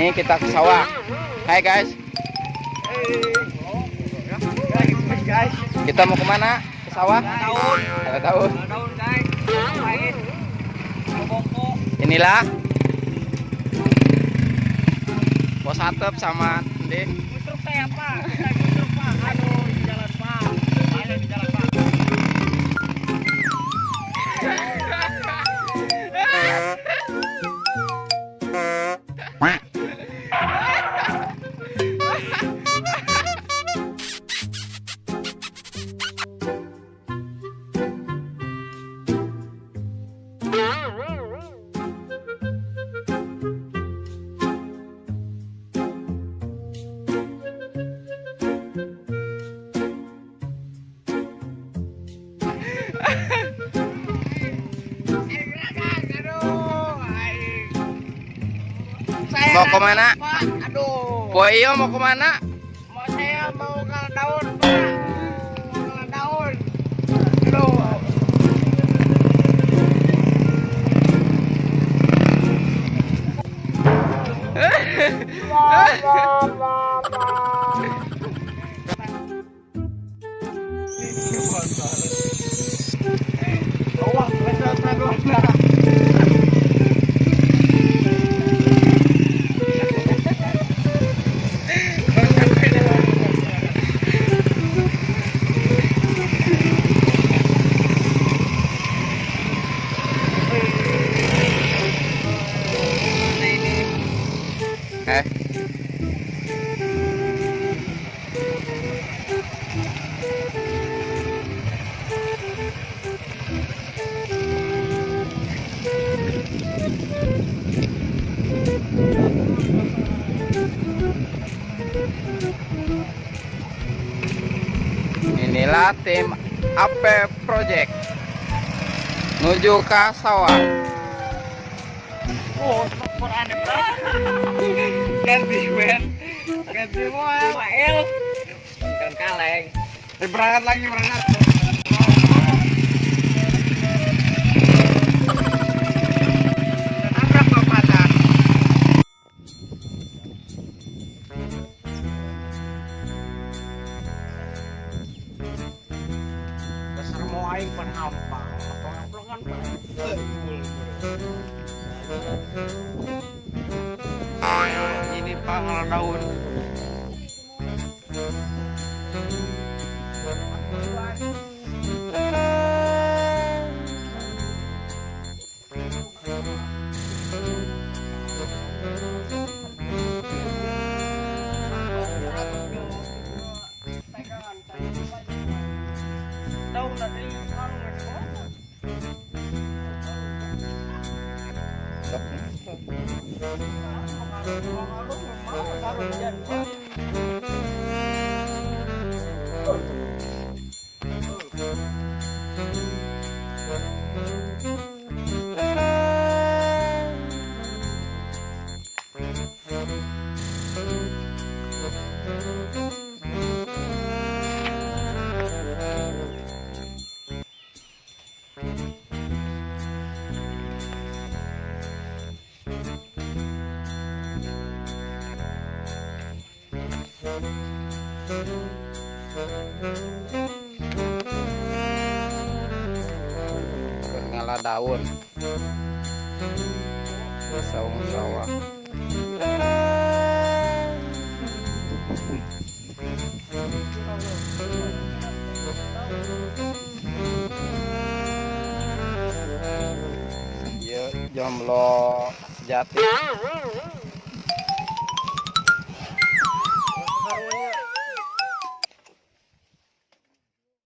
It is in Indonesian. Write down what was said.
Ini kita ke sawah. Hai guys. Kita mau kemana? Ke sawah? Nggak tahu. Inilah Bos Atep sama Ende. Mau kemana? Aduh. Boyo mau kemana? Saya mau ke daun, Pak. Mau ke daun. Aduh. Inilah tim AP Project menuju ke sawah. Oh, Quran ganti men, ganti moel, mael, kan kaleng. Berangkat lagi berangkat. Nabrak bapak. Dasar mau aing penhampang, pengamplongan ini panggal daun. Daun dari Ngalah daun di saung sawah. Jomblo sejati.